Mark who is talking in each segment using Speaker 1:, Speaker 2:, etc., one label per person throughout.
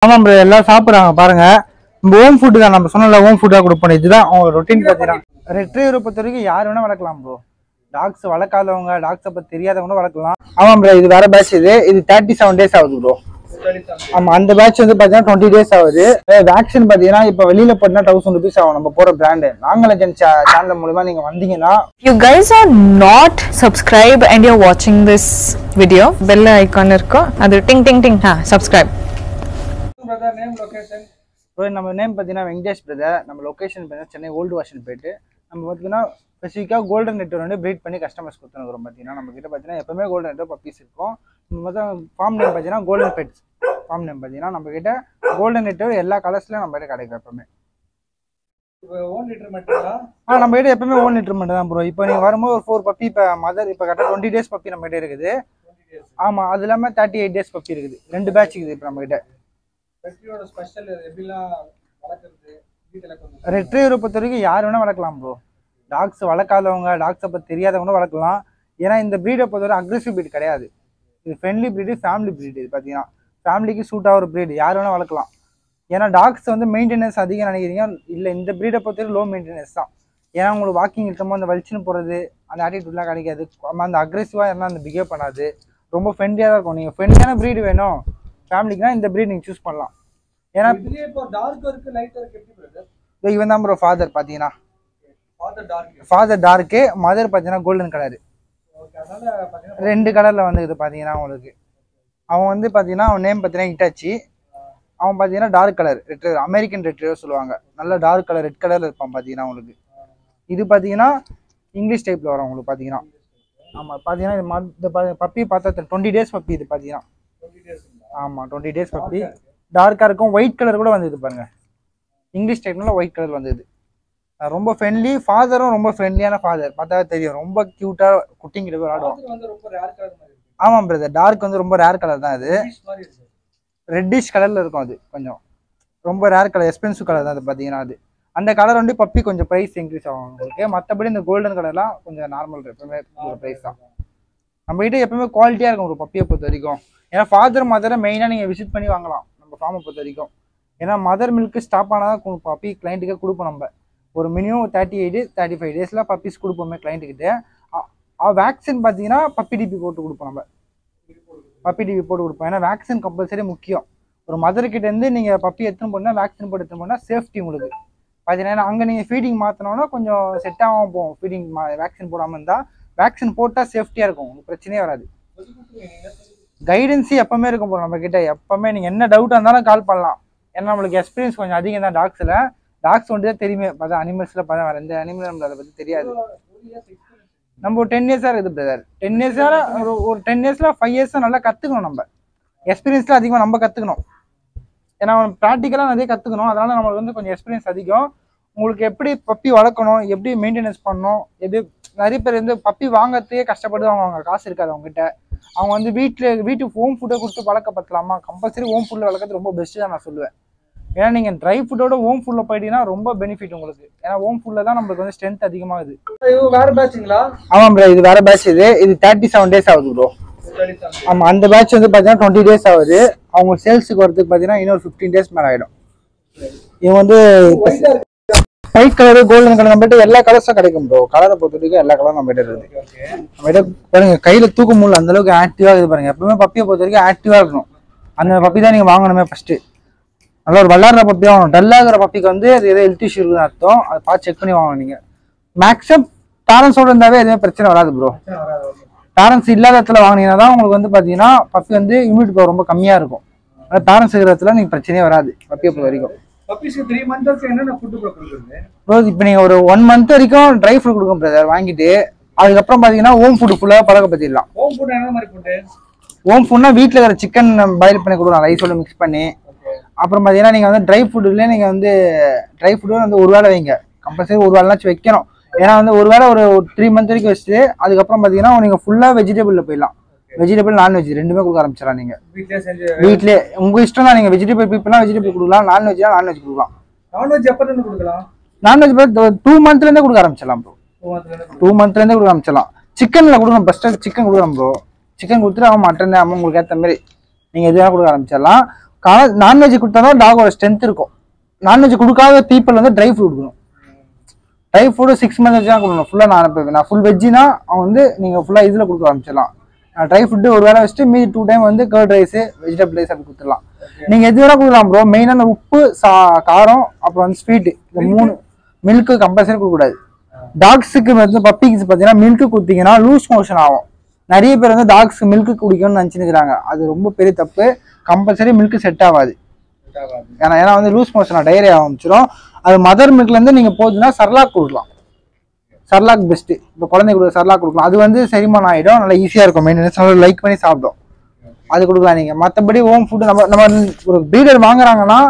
Speaker 1: ஆமாம் ப்ரோ, எல்லாம் சாப்பிட்றாங்க பாருங்க. நம்ம ஹோம் ஃபுட்டு தான், நம்ம சொன்னல ஹோம் ஃபுட்டாக கொடுப்போம். இதுதான் அவங்க ரொட்டீன் பார்த்தீங்கன்னா. ரெட்ரீவரை பொறுத்த வரைக்கும் யார் வேணால் வளர்க்கலாம் ப்ரோ. டாக்ஸ் வளர்க்காதவங்க, டாக்ஸை பற்றி தெரியாதவங்க வளர்க்கலாம். ஆமாம் ப்ரோ, இது வேற பேட்ச். இது 37 days ஆகுது ப்ரோ. ஆமாம், அந்த பேட்ச் வந்து பார்த்தீங்கன்னா 20 days ஆகுது. வேக்சின் பார்த்தீங்கன்னா இப்போ வெளியில் போட்டினா 1000 rupees ஆகும். நம்ம போகிற பிராண்டு நாகலெஜண்ட் சேனல் மூலமா நீங்கள் வந்தீங்கன்னா.
Speaker 2: You guys are not subscribed and you're watching this video. Bell icon irko adu ting ting ting subscribe.
Speaker 1: Brother name location. நம்ம நேம் பார்த்தீங்கன்னா வெங்கடேஷ் பிரதர். நம்ம லொக்கேஷன் பார்த்தீங்கன்னா சென்னை ஓல்டு வாஷன் போயிட்டு நம்ம பார்த்தீங்கன்னா ஸ்பெசிஃபிக்காக கோல்டன் ரெட்ரீவர் வந்து ப்ரீட் பண்ணி கஸ்டமர்ஸ் கொடுத்துருக்கிறோம். பார்த்தீங்கன்னா நம்ம கிட்ட பார்த்தீங்கன்னா எப்பவுமே கோல்டன் ரெட்ரீவர் பப்பீஸ் இருக்கும். நம்ம பார்த்தா ஃபார்ம் நேம் பார்த்தீங்கன்னா கோல்டன் பெட்ஸ். ஃபார்ம் நேம் பார்த்தீங்கன்னா நம்ம கிட்ட கோல்டன் ரெட்ரீவர் எல்லா கலர்ஸ்லையும் நம்ம கிட்ட கிடைக்கும் எப்பவுமே. ஓன் லிட்டர் மட்டும் நம்ம கிட்ட எப்பவுமே ஓன் லிட்டர் மட்டும் தான் ப்ரோ. இப்போ நீங்கள் வரும்போது ஒரு 4 பப்பி இப்போ மதர் இப்போ கரெக்டாக 20 days பப்பி நம்ம கிட்ட இருக்குது. ஆமாம், அது இல்லாமல் 38 days பப்பி இருக்குது. 2 பேட்ச் இருக்குது இப்போ நம்ம கிட்ட. ரெட்ரீவரை பொறுத்த வரைக்கும் யார் வேணா வளர்க்கலாம் ப்ரோ. டாக்ஸ் வளர்க்காதவங்க, டாக்ஸை பற்றி தெரியாதவங்க வளர்க்கலாம். ஏன்னா இந்த ப்ரீடை பொறுத்தவரை அக்ரெசிவ் ப்ரீட் கிடையாது. இது ஃப்ரெண்ட்லி ப்ரீடு, ஃபேமிலி ப்ரீடு. இது பார்த்தீங்கன்னா ஃபேமிலிக்கு சூட் ஆகிற ப்ரீடு, யார் வேணால் வளர்க்கலாம். ஏன்னா டாக்ஸ் வந்து மெயின்டெனன்ஸ் அதிகம் நினைக்கிறீங்க, இல்லை இந்த ப்ரீடை பொறுத்தவரை லோ மெயின்டெனன்ஸ் தான். ஏன்னா உங்களுக்கு வாக்கிங் இருக்கும்போது அந்த வலிச்சுன்னு போகிறது, அந்த ஆட்டிடியூட்லாம் கிடைக்காது. அந்த அக்ரெசிவாக என்ன அந்த பிஹேவ் பண்ணாது, ரொம்ப ஃப்ரெண்ட்லியாக தான் இருக்கும். நீங்கள் ஃப்ரெண்ட்லியான ப்ரீடு வேணும் ஃபேமிலிக்குனா இந்த ப்ரீட் நீங்கள் சூஸ் பண்ணலாம். ஏன்னா இவன் தான் ப்ரோ ஃபாதர். பார்த்தீங்கன்னா ஃபாதர் டார்க்கு, மதர் பார்த்தீங்கன்னா கோல்டன் கலரு. 2 கலரில் வந்து இது பார்த்தீங்கன்னா உங்களுக்கு. அவன் வந்து பார்த்தீங்கன்னா அவன் நேம் பார்த்தீங்கன்னா இட்டாச்சி. அவன் பார்த்தீங்கன்னா dark colour retriever, American retriever சொல்லுவாங்க. நல்ல டார்க் கலர் ரெட் கலரில் இருப்பான் பார்த்தீங்கன்னா உங்களுக்கு. இது பார்த்தீங்கன்னா இங்கிலீஷ் டைப்பில் வரும் உங்களுக்கு பார்த்தீங்கன்னா. ஆமாம், பார்த்தீங்கன்னா இந்த பப்பி பார்த்தா 20 days பப்பி. இது பார்த்தீங்கன்னா ஆமாம் 20 days பப்பி. டார்க்காக இருக்கும், ஒயிட் கலர் கூட வந்தது பாருங்க. இங்கிலீஷ் டைப்னால ஒயிட் கலர் வந்தது. ரொம்ப ஃப்ரெண்ட்லி. ஃபாதரும் ரொம்ப ஃப்ரெண்ட்லியான ஃபாதர், பார்த்தா தெரியும். ரொம்ப க்யூட்டாக குட்டிங்கிட்ட விளாடுவோம். ஆமாம் பிரதர், டார்க் வந்து ரொம்ப ரேர் கலர் தான். அது ரெட்டிஷ் கலரில் இருக்கும். அது கொஞ்சம் ரொம்ப ரேர் கலர், எக்ஸ்பென்சிவ் கலர் தான் அது பார்த்தீங்கன்னா. அது அந்த கலர் வந்து பப்பி கொஞ்சம் ப்ரைஸ் இன்க்ரீஸ் ஆகும் உங்களுக்கு. மற்றபடி இந்த கோல்டன் கலர்லாம் கொஞ்சம் நார்மல், எப்பவுமே ப்ரைஸ் தான். நம்மகிட்ட எப்பவுமே குவாலிட்டியாக இருக்கும் ஒரு பப்பியை பொறுத்த வரைக்கும். ஏன்னா ஃபாதர் மதரை மெயினாக நீங்கள் விசிட் பண்ணி வாங்கலாம் நம்ம ஃபார்மை பொறுத்த வரைக்கும். ஏன்னா மதர் மில்க்கு ஸ்டாப் ஆனால் தான் பப்பி கிளைண்ட்டுக்கே கொடுப்போம். நம்ம ஒரு மினிமம் 38 35 days பப்பீஸ் கொடுப்போமே கிளைண்ட்டுக்கிட்ட. வேக்சின் பார்த்தீங்கன்னா பப்பி டிபி போட்டு கொடுப்போம். நம்ம பப்பி டிபி போட்டு கொடுப்போம். ஏன்னா வேக்சின் கம்பல்சரி முக்கியம். ஒரு மதர்கிட்டேருந்து நீங்கள் பப்பி எடுத்துன்னு போனால், வேக்சின் போட்டு எடுத்துன்னு போனால் சேஃப்டி உங்களுக்கு பார்த்தீங்கன்னா. அங்கே நீங்கள் ஃபீடிங் மாற்றினோன்னா கொஞ்சம் செட் ஆகாமல் போகும். ஃபீடிங் வேக்சின் போடாமல் இருந்தால், வேக்சின் போட்டால் சேஃப்டியாக இருக்கும், உங்களுக்கு பிரச்சனையே வராது. கைடன்ஸு எப்பவுமே இருக்கும் போகிறோம் நம்மக்கிட்ட. எப்பவுமே நீங்கள் என்ன டவுட்டாக இருந்தாலும் கால் பண்ணலாம். ஏன்னா நம்மளுக்கு எக்ஸ்பீரியன்ஸ் கொஞ்சம் அதிகம் தான் டாக்ஸில். டாக்ஸ் ஒன்று தான் தெரியுமே, பார்த்தா அனிமல்ஸில் பார்த்தா வேறு எந்த அனிமல் நம்மளுக்கு அதை பற்றி தெரியாது. நம்ம ஒரு 10 years இருக்குது பிரதர். 10 years ஒரு 10 years 5 years நல்லா கற்றுக்கணும். நம்ம எக்ஸ்பீரியன்ஸில் அதிகமாக நம்ம கற்றுக்கணும். ஏன்னா ப்ராக்டிக்கலாக நிறைய கற்றுக்கணும். அதனால் நம்மளுக்கு வந்து கொஞ்சம் எக்ஸ்பீரியன்ஸ் அதிகம். உங்களுக்கு எப்படி பப்பி வளர்க்கணும், எப்படி மெயின்டெனன்ஸ் பண்ணணும், எப்படி நிறைய பேர் வந்து பப்பி வாங்கிறதுக்கே கஷ்டப்படுவாங்க. அவங்க காசு இருக்காது அவங்ககிட்ட. அவங்க வந்து வீட்டுக்கு ஹோம் ஃபுட்டை கொடுத்து பழக்கப்படலாமா? கம்பல்சரி ஹோம் ஃபுட்டில் வளர்க்கறது ரொம்ப பெஸ்ட்டு தான் நான் சொல்லுவேன். ஏன்னா நீங்கள் ட்ரை ஃபுட்டோட ஹோம் ஃபுட்டில் போயிட்டீங்கன்னா ரொம்ப பெனிஃபிட் உங்களுக்கு. ஏன்னா ஹோம் ஃபுட்டில் தான் நம்மளுக்கு வந்து ஸ்ட்ரென்த் அதிகமாகுது.
Speaker 3: வேற பேட்சுங்களா?
Speaker 1: ஆமாம் ப்ரோ, இது வேற பேட்ச். இது 37 days ஆகுது ப்ரோ. ஆமாம், அந்த பேட்ச் வந்து பார்த்தீங்கன்னா 20 days ஆகுது. அவங்க சேல்ஸுக்கு வரதுக்கு பார்த்தீங்கன்னா இன்னொரு 15 days மேலே ஆகிடும். இவங்க வந்து ஒயிட் கலரு, கோல்டன் கலர் நம்மகிட்ட எல்லா கலர்ஸும் கிடைக்கும் ப்ரோ. கலரை பொறுத்த வரைக்கும் எல்லா கலரும் நம்மகிட்ட இருக்குது. நம்மகிட்ட பாருங்க, கையில் தூக்க முடியல அந்த அளவுக்கு ஆக்டிவாக இருக்குது பாருங்க. எப்பவுமே பப்பியை பொறுத்த வரைக்கும் ஆக்டிவாக இருக்கணும். அந்த பப்பி தான் நீங்கள் வாங்கணுமே ஃபர்ஸ்ட்டு. நல்லா ஒரு விளாட்ற பப்பியாக வாங்கணும். டல்லாகிற பப்பிக்கு வந்து அது ஏதோ ஹெல்த் இஷ்யூ இருக்குன்னு அர்த்தம். அதை பார்த்து செக் பண்ணி வாங்கணும் நீங்கள். மேக்ஸிமம் டாரன்ஸோட இருந்தாவே எதுவுமே பிரச்சனை வராது ப்ரோ. டாரன்ஸ் இல்லாத இடத்துல வாங்கினீங்கன்னா தான் உங்களுக்கு வந்து பார்த்தீங்கன்னா பப்பி வந்து இம்யூனிட்டி பவர் ரொம்ப கம்மியாக இருக்கும். ஆனால் டாரன்ஸ் இருக்கிற இடத்துல நீங்கள் பிரச்சனையே வராது பப்பியை பொறுத்த வரைக்கும்.
Speaker 3: பப்பீஸ்க்கு 3 months என்னென்ன ஃபுட் கொடுக்குறது
Speaker 1: ப்ரோ? இப்போ நீங்கள் ஒரு 1 month வரைக்கும் ட்ரை ஃபுட் கொடுக்கும் பிரதர் வாங்கிட்டு. அதுக்கப்புறம் பார்த்தீங்கன்னா ஹோம் ஃபுட் ஃபுல்லாக பழக்கப்படுத்திடலாம்.
Speaker 3: ஹோம் ஃபுட் என்ன மாதிரி ஃபுட்டு?
Speaker 1: ஹோம் ஃபுட்னா வீட்டில் இருக்கிற சிக்கன் பாயில் பண்ணி கொடுக்கலாம், ரைஸோட மிக்ஸ் பண்ணி. அப்புறம் பார்த்தீங்கன்னா நீங்கள் வந்து ட்ரை ஃபுட்டுலேயே நீங்கள் வந்து ட்ரை ஃபுட்டு வந்து ஒரு வேளை வைங்க. கம்பல்சரி ஒரு வேலைனாச்சும் வைக்கணும். ஏன்னா வந்து ஒரு வேளை ஒரு 3 months வரைக்கும் வச்சுட்டு அதுக்கப்புறம் பார்த்தீங்கன்னா நீங்கள் ஃபுல்லாக வெஜிடபிளில் போயிடலாம். வெஜிடபிள் நான்வெஜ் ரெண்டுமே கொடுக்க ஆரம்பிச்சிடலாம். நீங்கள் வீட்டிலே உங்கள் இஷ்டம் தான். நீங்கள் வெஜிடபிள் பீப்புளாக வெஜிடபிள் கொடுக்கலாம், நான்வெஜ்னா நான்வெஜ் கொடுக்கலாம்.
Speaker 3: நான்வெஜ் எப்போலேருந்து கொடுக்கலாம்?
Speaker 1: நான்வெஜ் 2 monthsலேருந்தே கொடுக்க ஆரம்பிச்சிடலாம் ப்ரோ. 2 monthsலேருந்தே கொடுக்க ஆரம்பிச்சிடலாம். சிக்கனில் கொடுக்கணும், ஃபஸ்ட்டு சிக்கன் கொடுக்குறோம் ப்ரோ. சிக்கன் கொடுத்துட்டு அவன் மட்டன் உங்களுக்கு ஏற்ற மாதிரி நீங்கள் எதுவாக கொடுக்க ஆரம்பிச்சிடலாம். நான்வெஜ் கொடுத்தாலும் டாகோட ஸ்ட்ரென்த் இருக்கும். நான்வெஜ் கொடுக்காத பீப்புள் வந்து ட்ரை ஃப்ரூட் கொடுக்கணும். ட்ரை ஃப்ரூட் 6 months வச்சு தான் கொடுக்கணும். ஃபுல்லாக நான் அனுப்புவேன். நான் ஃபுல் வெஜ்ஜினா அவன் வந்து நீங்கள் ஃபுல்லாக இதில் கொடுக்க ஆரம்பிச்சிடலாம். ட்ரை ஃபுட்டு ஒரு வேளை வச்சுட்டு மீதி 2 டைம் வந்து கர்ட் ரைஸு வெஜிடபிள் ரைஸ் அப்படி கொடுத்துடலாம். நீங்கள் எது வேணால் கொடுக்கலாம் ப்ரோ. மெயினாக அந்த உப்பு காரம் அப்புறம் வந்து ஸ்வீட்டு இந்த 3 மில்க்கு கம்பல்சரி கொடுக்கக்கூடாது. டாக்ஸுக்கு வந்து பப்பிக்கு பார்த்தீங்கன்னா மில்க்கு கொடுத்தீங்கன்னா லூஸ் மோஷன் ஆகும். நிறைய பேர் வந்து டாக்ஸ் மில்க்கு குடிக்கணும்னு நினச்சிருக்கிறாங்க. அது ரொம்ப பெரிய தப்பு. கம்பல்சரி மில்க்கு செட் ஆகாது. ஏன்னா வந்து லூஸ் மோஷன் டயரி ஆரம்பிச்சிடும். அது மதர் மில்க்லேருந்து நீங்கள் போகுதுன்னா சர்லாக் கொடுக்கலாம். Cerelac best. இப்போ குழந்தை கொடுக்க சர்லாக் கொடுக்கலாம். அது வந்து செரிமானம் ஆகிடும். நல்லா ஈஸியாக இருக்கும். மெயின்டெனன்ஸ் நல்லா லைக் பண்ணி சாப்பிடும். அது கொடுக்கலாம் நீங்கள். மற்றபடி ஹோம் ஃபுட்டு நம்ம ஒரு ப்ரீடர் வாங்குறாங்கன்னா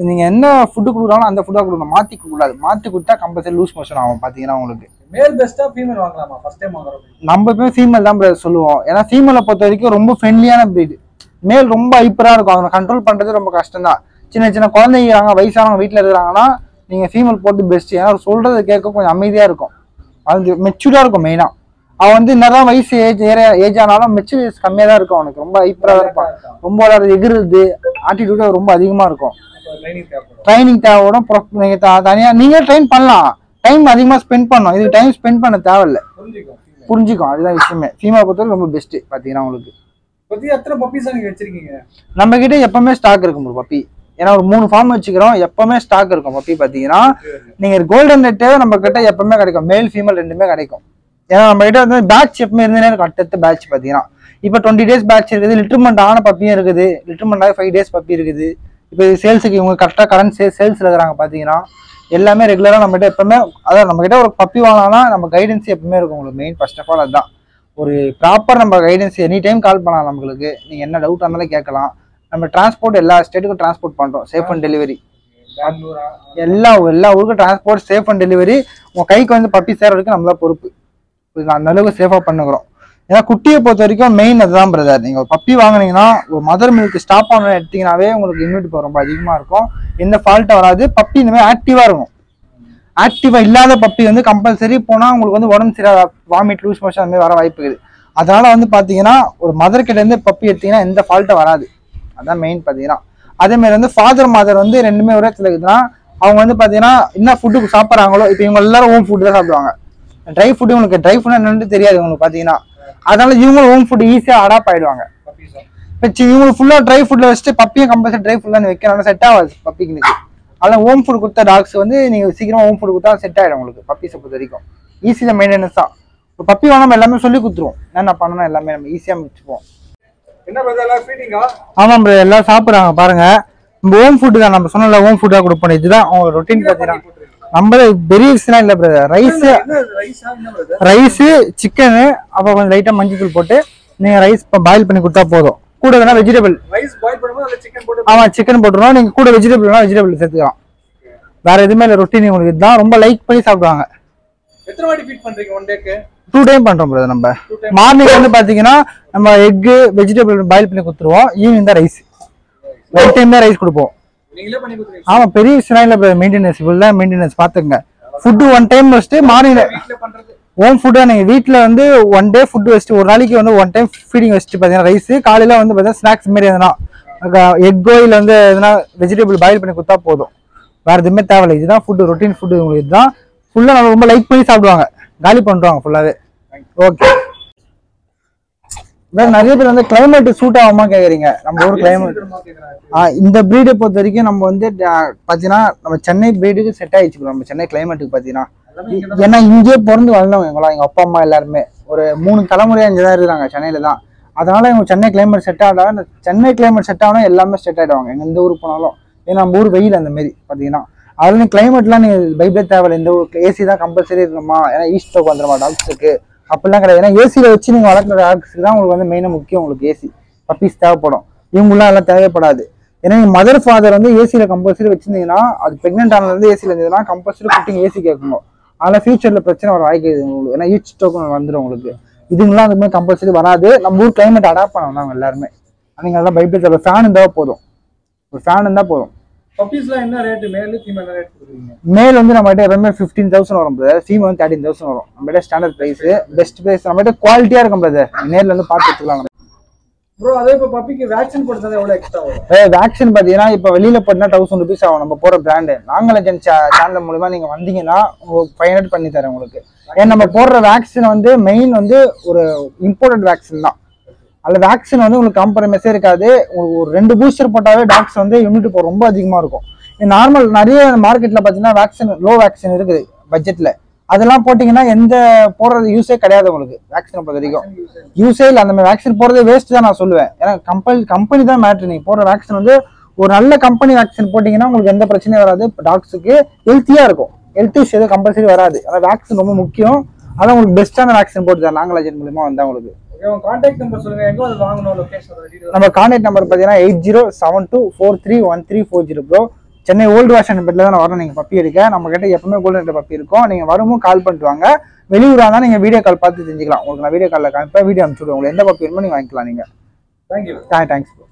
Speaker 1: நீங்கள் என்ன ஃபுட்டு கொடுக்குறாங்களோ அந்த ஃபுட்டாக கொடுக்கணும். மாற்றி கொடுக்கூடாது. மாற்றி கொடுத்தா கம்பல்சரி லூஸ் மோஷன் ஆகும். பார்த்தீங்கன்னா உங்களுக்கு
Speaker 3: மேல் பெஸ்டா ஃபீமேல் வாங்கலாமா? ஃபர்ஸ்ட் டைம் வாங்குறோம்.
Speaker 1: நம்ம எப்பவுமே ஃபீமேல் தான் சொல்லுவோம். ஏன்னா ஃபீமேலை பொறுத்த வரைக்கும் ரொம்ப ஃப்ரெண்ட்லியான ப்ரீடு. மேல் ரொம்ப ஹைப்பராக இருக்கும். அவனை கண்ட்ரோல் பண்ணுறது ரொம்ப கஷ்டம் தான். சின்ன குழந்தைங்க வயசானவங்க வீட்டில் இருக்கிறாங்கன்னா நீங்கள் ஃபீமேல் போட்டு பெஸ்ட். ஏன்னா சொல்கிறது கேட்க கொஞ்சம் அமைதியாக இருக்கும். அது மெச்சூர்டாக இருக்கும். மெயினாக அவன் வந்து என்னதான் வயசு ஏஜ் ஆனாலும் மெச்சூரிட்டி கம்மியாக தான் இருக்கும். அவனுக்கு ரொம்ப ஹைப்பராக தான் இருப்பான். ரொம்ப எகிறுது ஆட்டிடியூட் ரொம்ப அதிகமாக இருக்கும். ட்ரைனிங் தேவைப்படும். நீங்கள் தனியாக நீங்கள் ட்ரெயின் பண்ணலாம். டைம் அதிகமாக ஸ்பெண்ட் பண்ணணும். இதுக்கு டைம் ஸ்பெண்ட் பண்ண தேவையில்லை. புரிஞ்சுக்கும். அதுதான் விஷயமே. ஃபீமேல் பொறுத்தவரை ரொம்ப பெஸ்ட்டு. பார்த்தீங்கன்னா உங்களுக்கு நம்ம கிட்ட எப்பவுமே ஸ்டாக் இருக்கும் ப்ரோ பப்பி. ஏன்னா ஒரு 3 ஃபார்ம் வச்சுக்கிறோம். எப்பவுமே ஸ்டாக் இருக்கும் பப்பி. பார்த்தீங்கன்னா நீங்கள் கோல்டன் ரெட்டே நம்ம கிட்ட எப்பவுமே கிடைக்கும். மேல் ஃபீமேல் ரெண்டுமே கிடைக்கும். ஏன்னா நம்ம கிட்ட வந்து பேட்ச் எப்பவுமே இருந்தே இருக்கும். அடுத்த பேட்ச் பார்த்தீங்கன்னா இப்போ 20 days பேட்ச் இருக்குது. லிட்டர்மெண்ட் ஆன பப்பியும் இருக்குது. லிட்டர்மெண்ட் ஆகி 5 days பப்பி இருக்குது. இப்போ சேல்ஸுக்கு இவங்க கரெக்டாக கரண்ட் சேல்ஸ் இருக்கிறாங்க. பார்த்தீங்கன்னா எல்லாமே ரெகுலராக நம்மகிட்ட எப்பவுமே அதான் நம்மகிட்ட ஒரு பப்பி வாங்கினா நம்ம கைடன்ஸ் எப்பவுமே இருக்கும். உங்களுக்கு மெயின் ஃபர்ஸ்ட் ஆஃப் ஆல் அதுதான். ஒரு ப்ராப்பர் நம்ம கைடன்ஸ் எனி டைம் கால் பண்ணலாம். நம்மளுக்கு நீங்கள் என்ன டவுட் இருந்தாலும் கேட்கலாம். நம்ம டிரான்ஸ்போர்ட் எல்லா ஸ்டேட்டுக்கும் டிரான்ஸ்போர்ட் பண்ணுறோம். சேஃப் அண்ட் டெலிவரி எல்லா ஊருக்கும் டிரான்ஸ்போர்ட் சேஃப் அண்ட் டெலிவரி. உங்கள் கைக்கு வந்து பப்பி சேர வரைக்கும் நம்மளா பொறுப்பு. அந்த அளவுக்கு சேஃபாக பண்ணுகிறோம். ஏன்னா குட்டியை பொறுத்த வரைக்கும் மெயின் அதுதான் பிரதர். நீங்கள் ஒரு பப்பி வாங்கினீங்கன்னா ஒரு மதர் மில்க் ஸ்டாப் பண்ண எடுத்தீங்கன்னாவே உங்களுக்கு இம்யூனிட்டி பவர் ரொம்ப அதிகமாக இருக்கும். எந்த ஃபால்ட்டும் வராது. பப்பி இனிமேல் ஆக்டிவாக இருக்கும். ஆக்டிவாக இல்லாத பப்பி வந்து கம்பல்சரி போனால் உங்களுக்கு வந்து உடம்பு சரியாக வாமிட் லூஸ் மோஷன் அந்த மாதிரி வர வாய்ப்பு இருக்குது. அதனால வந்து பார்த்தீங்கன்னா ஒரு மதர் கிட்ட இருந்து பப்பி எடுத்தீங்கன்னா எந்த ஃபால்ட்டும் வராது. அதான் மெயின் பார்த்தீங்கன்னா. அதேமாதிரி வந்து ஃபாதர் மதர் வந்து ரெண்டுமே ஒரே இடத்துல இருக்குதுன்னா அவங்க வந்து பார்த்தீங்கன்னா என்ன ஃபுட்டு சாப்பிட்றாங்களோ இப்போ இவங்க எல்லாரும் ஹோம் ஃபுட்டு தான் சாப்பிடுவாங்க. ட்ரை ஃபுட்டு உங்களுக்கு ட்ரை ஃபுட் என்னன்னு தெரியாது உங்களுக்கு பார்த்தீங்கன்னா. அதனால இவங்களும் ஹோம் ஃபுட் ஈஸியாக அடாப்ட் ஆகிடுவாங்க. இப்போ இவங்களுக்கு ஃபுல்லாக ட்ரை ஃபுட்டில் வச்சுட்டு பப்பியும் கம்பல்சரி ட்ரை ஃபுட் தான் வைக்கிறனால செட் ஆகாது பப்பிக்கு. அதெல்லாம் ஹோம் ஃபுட் கொடுத்த டாக்ஸ் வந்து நீங்கள் சீக்கிரம் ஹோம் ஃபுட் கொடுத்தா செட் ஆகிடும் உங்களுக்கு. பப்பிஸை பொறுத்த வரைக்கும் ஈஸியாக மெயின்டெனன்ஸ் தான். இப்போ பப்பி வாங்க நம்ம எல்லாமே சொல்லி கொடுத்துருவோம். என்ன பண்ணணும் எல்லாமே நம்ம ஈஸியாக முடிச்சுப்போம். ஆமாம் ப்ரோ எல்லாம் சாப்பிட்றாங்க பாருங்க. நம்ம ஹோம் ஃபுட்டு தான் நம்ம சொன்னல ஹோம் ஃபுட்டாக கொடுப்போம். இதுதான் அவங்க ரொட்டீன் பார்த்தீங்கன்னா. நம்ம பெரிய விஷயம் இல்லை பிரதர். ரைஸு சிக்கனு அப்புறம் கொஞ்சம் லைட்டாக மஞ்சள் போட்டு நீங்கள் ரைஸ் பாயில் பண்ணி கொடுத்தா போதும். கூட வேணா வெஜிடபிள் ஆமாம் சிக்கன் போட்டுருவோம். நீங்கள் கூட வெஜிடபிள்னா வெஜிடபிள் சேர்த்துக்கலாம். வேற எதுவுமே இல்லை. ரொட்டீன் உங்களுக்கு இதுதான் ரொம்ப லைக் பண்ணி சாப்பிடுவாங்க. 2 டைம் பண்றோம் பிரதர். நம்ம மார்னிங் வந்து பாத்தீங்கன்னா நம்ம எக்கு வெஜிடபிள் பாயில் பண்ணி கொடுத்துருவோம். ஈவினிங் தான் ரைஸ். 1 டைம் தான் ரைஸ் கொடுப்போம். ஆமா பெரிய விஷயம் இல்லை பிரதர். மெயின்டெனன்ஸ் ஃபுல்லா மெயின்டெனன்ஸ் பாத்துக்கங்க. ஃபுட்டு 1 டைம் வச்சுட்டு மார்னிங் ஹோம் ஃபுட்டா நீங்க வீட்டுல வந்து 1 டே ஃபுட்டு வச்சுட்டு ஒரு நாளைக்கு வந்து 1 டைம் ஃபீடிங் வச்சுட்டு பாத்தீங்கன்னா ரைஸ் காலையில வந்து பாத்தீங்கன்னா ஸ்நாக்ஸ் மாதிரி எதுனா எக்கோ இல்லை வந்து எதுனா வெஜிடபிள் பாயில் பண்ணி கொடுத்தா போதும். வேற எதுவுமே தேவையில்லை. இதுதான் ஃபுட்டு ரொட்டீன் ஃபுட்டு. உங்களுக்கு இதுதான் ஃபுல்லா நம்ம ரொம்ப லைக் பண்ணி சாப்பிடுவாங்க. காலி பண்ணுவாங்க ஃபுல்லாவே. ஓகே நிறைய பேர் வந்து கிளைமேட் சூட் ஆகாம கேக்குறீங்க. நம்ம ஊர் கிளைமேட் இந்த பிரீடை பொறுத்த வரைக்கும் நம்ம வந்து பாத்தீங்கன்னா நம்ம சென்னை பிரீடுக்கு செட் ஆயிடுச்சு. நம்ம சென்னை கிளைமேட்டுக்கு பாத்தீங்கன்னா ஏன்னா இங்கே பிறந்து வளர்ந்தவங்க எங்களா எங்க அப்பா அம்மா எல்லாருமே ஒரு 3 தலைமுறையா இங்கதான் இருக்கிறாங்க சென்னையில தான். அதனால இவங்க சென்னை கிளைமேட் செட் ஆகலாம். சென்னை கிளைமேட் செட் ஆகணும் எல்லாமே செட் ஆயிடுவாங்க. எந்த ஊருக்கு போனாலும். ஏன்னா நம்ம ஊர் வெயில் அந்த மாதிரி பாத்தீங்கன்னா. அதுல கிளைமேட்லாம் நீங்க பைபிளே தேவையில்லை. இந்த ஊருக்கு ஏசி தான் கம்பல்சரி இருக்கணுமா? ஏன்னா ஈஸ்ட் ஸ்டோக் வந்துடுமா டாக்ஸுக்கு அப்படிலாம் கிடையாது. ஏன்னா ஏசியில வச்சு நீங்க வளர்க்குற டாக்ஸுக்கு தான் உங்களுக்கு வந்து மெயினாக முக்கியம். உங்களுக்கு ஏசி பப்பீஸ் தேவைப்படும். இவங்களாம் எல்லாம் தேவைப்படாது. ஏன்னா நீங்க மதர் ஃபாதர் வந்து ஏசியில கம்பல்சரி வச்சிருந்தீங்கன்னா அது பிரெக்னென்ட் ஆனது வந்து ஏசியில இருந்ததுன்னா கம்பல்சரி குட்டிங்க ஏசி கேட்கணும். அதனால ஃபியூச்சர்ல பிரச்சனை வர வாய்க்குது உங்களுக்கு. ஏன்னா ஈஸ்ட் ஸ்டோக் வந்துடும் உங்களுக்கு. இதுங்கெல்லாம் அதுமே கம்பல்சரி வராது. நம்ம ஊர் கிளைமேட் அடாப்ட் பண்ணணும் எல்லாருமே. நீங்க எல்லாம் பைபிள் தேவை. ஃபேன் இருந்தால் போதும். ஒரு ஃபேன் இருந்தா போதும். மேல் வந்து நம்ம எப்பவுமே 15,000 வரும் பிரதர். ஃபீமேல் வந்து 13,000 வரும். நம்ம ஸ்டாண்டர்ட் பிரைஸ் பெஸ்ட் பிரைஸ். நம்ம குவாலிட்டியா இருக்கும் பிரதர். நேர்ல வந்து பார்த்து எடுத்துக்கலாம்.
Speaker 3: ப்ரோ அதே இப்போ பப்பிக்கு வேக்சின் போட்டது எவ்வளவு எக்ஸ்ட்ரா வரும்?
Speaker 1: வேக்சின் பார்த்தீங்கன்னா இப்போ வெளியில போட்டுனா 1000 rupees ஆகும். நம்ம போற பிராண்டு நாகலஜன் சேனல் மூலமா நீங்க வந்தீங்கன்னா உங்களுக்கு 500 பண்ணி தரேன் உங்களுக்கு. ஏன்னா நம்ம போடுற வேக்சின் வந்து மெயின் வந்து ஒரு இம்போர்ட்டட் வேக்சின் தான். அதில் வேக்சின் வந்து உங்களுக்கு காம்ப்ரமைஸே இருக்காது. உங்களுக்கு ஒரு 2 பூஸ்டர் போட்டாவே டாக்ஸ் வந்து இம்யூனிட்டி பவர் ரொம்ப அதிகமாக இருக்கும். நார்மல் நிறைய மார்க்கெட்டில் பார்த்தீங்கன்னா வேக்சின் லோ வேக்சின் இருக்குது பட்ஜெட்டில். அதெல்லாம் போட்டிங்கன்னா எந்த போடுறது யூஸே கிடையாது உங்களுக்கு. வேக்சினை பொறுத்த வரைக்கும் யூஸே இல்லை. அந்த மாதிரி வேக்சின் போடுறதே வேஸ்ட் தான் நான் சொல்லுவேன். ஏன்னா கம்பெனி தான் மேட்ரு. நீங்கள் போடுற வேக்சின் வந்து ஒரு நல்ல கம்பெனி வேக்சின் போட்டிங்கன்னா உங்களுக்கு எந்த பிரச்சனையும் வராது. டாக்ஸுக்கு ஹெல்த்தியாக இருக்கும். ஹெல்த் இஷ்யூ எதுவும் கம்பல்சரி வராது. ஆனால் வேக்சின் ரொம்ப முக்கியம். அதான் உங்களுக்கு பெஸ்ட்டான வேக்சின் போட்டு தான் நாகலஜன் மூலமா வந்தால் உங்களுக்கு.
Speaker 3: கான்டாக்ட் நம்பர் சொல்லுங்க, எங்க வந்து வாங்கணும், லொகேஷன்.
Speaker 1: நம்ம கான்டாக்ட் நம்பர் பார்த்தீங்கன்னா 8072431340 ப்ரோ. சென்னை ஓல்டு வாஷன் பெட்டில் தான் வரணும் நீங்கள் பப்பி எடுக்க. நம்ம கிட்ட எப்பவுமே கோல்டன் பப்பி இருக்கும். நீங்கள் வரும்போது கால் பண்ணிட்டு வாங்க. வெளியூராக இருந்தால் நீங்கள் வீடியோ கால் பார்த்து தெரிஞ்சுக்கலாம். உங்களுக்கு நான் வீடியோ காலில் காமிப்பேன், வீடியோ அனுப்பிச்சுடுவோம். உங்களுக்கு எந்த பப்பி வேணுமோ நீங்கள் வாங்கிக்கலாம். நீங்கள்
Speaker 3: தேங்க்யூ.
Speaker 1: Thanks bro.